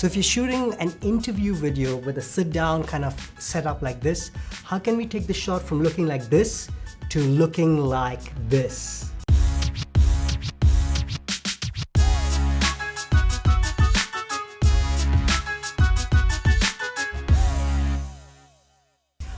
So if you're shooting an interview video with a sit down kind of setup like this, how can we take the shot from looking like this to looking like this?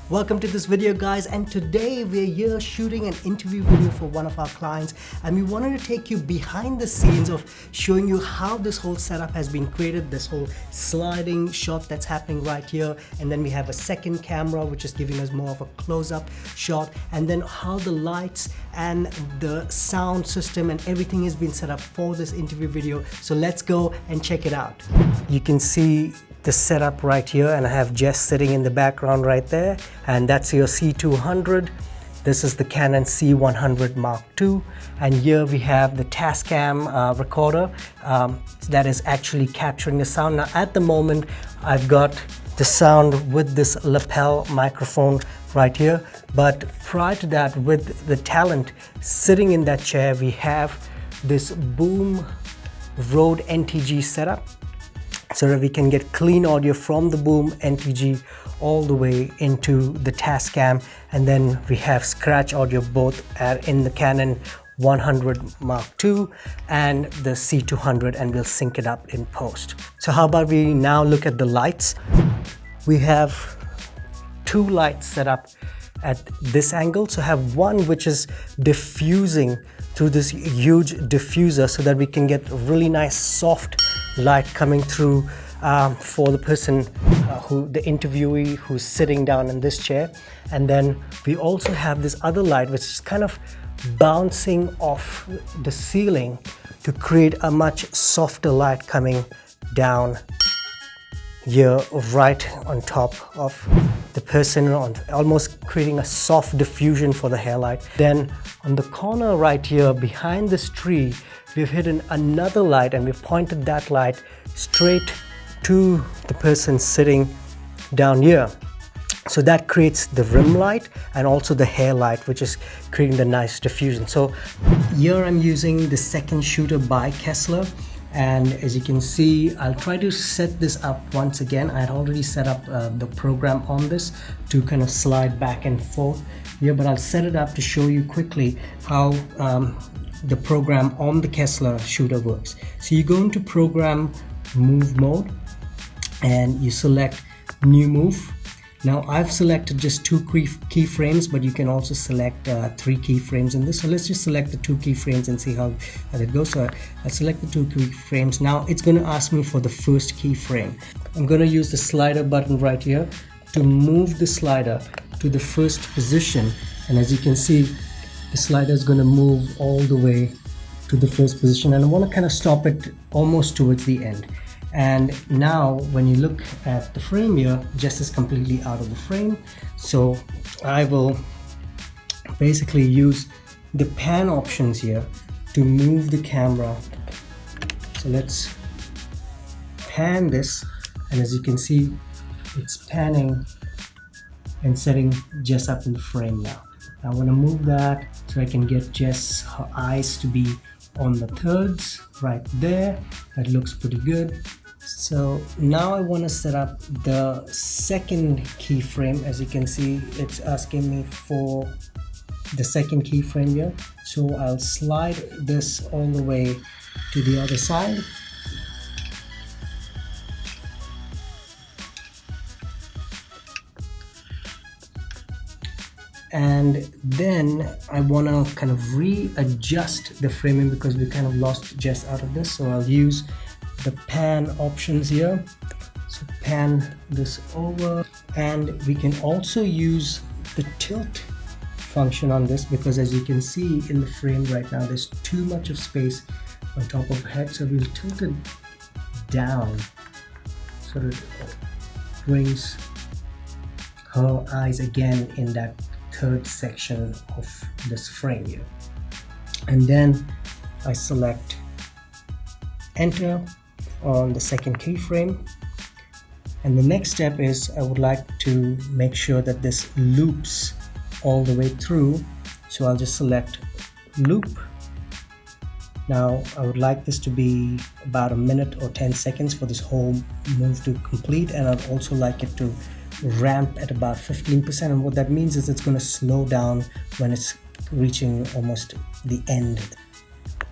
Welcome to this video, guys, and today we're here shooting an interview video for one of our clients, and we wanted to take you behind the scenes of showing you how this whole setup has been created, this whole sliding shot that's happening right here, and then we have a second camera which is giving us more of a close-up shot, and then how the lights and the sound system and everything has been set up for this interview video. So let's go and check it out. You can see the setup right here, and I have Jess sitting in the background right there, and that's your C200. This is the Canon C100 Mark II, and here we have the Tascam recorder that is actually capturing the sound. Now at the moment I've got the sound with this lapel microphone right here, but prior to that, with the talent sitting in that chair, we have this Boom Rode NTG setup, so that we can get clean audio from the Boom NTG all the way into the Tascam, and then we have scratch audio both in the Canon 100 Mark II and the C200, and we'll sync it up in post. So how about we now look at the lights? We have two lights set up at this angle. So I have one which is diffusing through this huge diffuser so that we can get really nice soft light coming through for the person the interviewee who's sitting down in this chair. And then we also have this other light which is kind of bouncing off the ceiling to create a much softer light coming down here right on top of the person, almost creating a soft diffusion for the hairlight. Then on the corner right here behind this tree, we've hidden another light, and we've pointed that light straight to the person sitting down here. So that creates the rim light and also the hair light, which is creating the nice diffusion. So here I'm using the second shooter by Kessler, and as you can see, I'll try to set this up once again. I had already set up the program on this to kind of slide back and forth here, but I'll set it up to show you quickly how the program on the Kessler shooter works. So you go into program move mode and you select new move. Now I've selected just 2 keyframes, but you can also select 3 keyframes in this. So let's just select the 2 keyframes and see how it goes. So I select the 2 keyframes. Now it's going to ask me for the first keyframe. I'm going to use the slider button right here to move the slider to the first position, and as you can see, the slider is going to move all the way to the first position, and I want to kind of stop it almost towards the end. And now when you look at the frame here, Jess is completely out of the frame, so I will basically use the pan options here to move the camera. So let's pan this, and as you can see, it's panning and setting Jess up in the frame now. I want to move that so I can get Jess, her eyes to be on the thirds right there. That looks pretty good. So now I want to set up the second keyframe. As you can see, it's asking me for the second keyframe here. So I'll slide this all the way to the other side. And then I want to kind of readjust the framing because we kind of lost Jess out of this. So I'll use the pan options here. So pan this over, and we can also use the tilt function on this because as you can see in the frame right now, there's too much of space on top of her head. So we'll tilt it down so that it brings her eyes again in that third section of this frame here. And then I select enter on the second keyframe, and the next step is I would like to make sure that this loops all the way through. So I'll just select loop, Now I would like this to be about a minute or 10 seconds for this whole move to complete, and I'd also like it to ramp at about 15%, and what that means is it's going to slow down when it's reaching almost the end.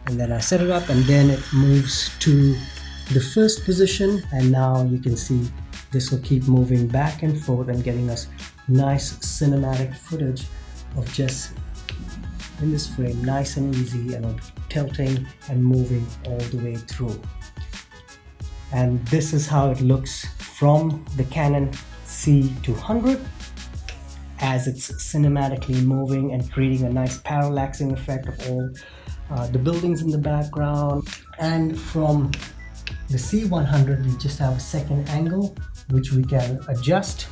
And then I set it up, and then it moves to the first position, and now you can see this will keep moving back and forth and getting us nice cinematic footage of Jess in this frame, nice and easy, and tilting and moving all the way through. And this is how it looks from the Canon C200 as it's cinematically moving and creating a nice parallaxing effect of all the buildings in the background. And from the C100 we just have a second angle which we can adjust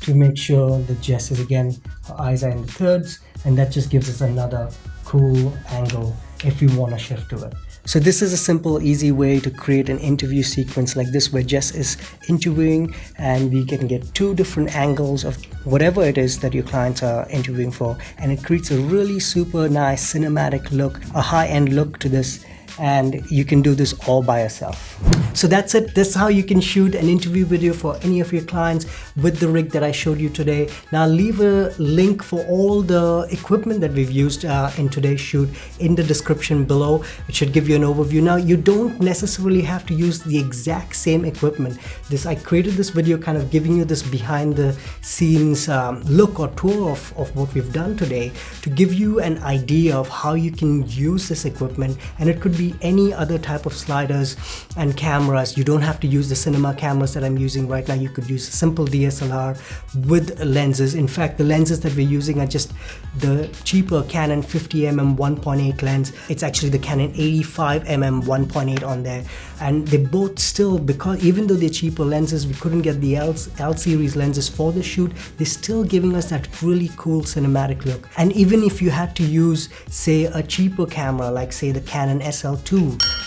to make sure that Jess is, again, her eyes are in the thirds, and that just gives us another cool angle if we want to shift to it. So this is a simple, easy way to create an interview sequence like this where Jess is interviewing, and we can get two different angles of whatever it is that your clients are interviewing for, and it creates a really super nice cinematic look, a high-end look to this, and you can do this all by yourself. So that's it. That's how you can shoot an interview video for any of your clients with the rig that I showed you today. Now I'll leave a link for all the equipment that we've used in today's shoot in the description below. It should give you an overview. Now you don't necessarily have to use the exact same equipment. I created this video kind of giving you this behind the scenes look or tour of what we've done today to give you an idea of how you can use this equipment, and it could be any other type of sliders and cameras. You don't have to use the cinema cameras that I'm using right now. You could use a simple DSLR with lenses. In fact, the lenses that we're using are just the cheaper Canon 50mm 1.8 lens. It's actually the Canon 85mm 1.8 on there, and they both still, because even though they're cheaper lenses, we couldn't get the L series lenses for the shoot, they're still giving us that really cool cinematic look. And even if you had to use, say, a cheaper camera like, say, the Canon SL2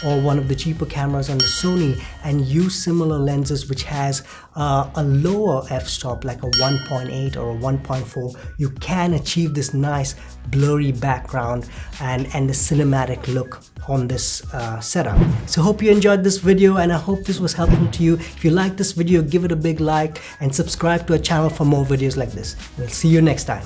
or one of the cheaper cameras on the Sony, and use similar lenses which has a lower f-stop like a 1.8 or a 1.4, you can achieve this nice blurry background and the cinematic look on this setup. So hope you enjoyed this video, and I hope this was helpful to you. If you like this video, give it a big like and subscribe to our channel for more videos like this. We'll see you next time.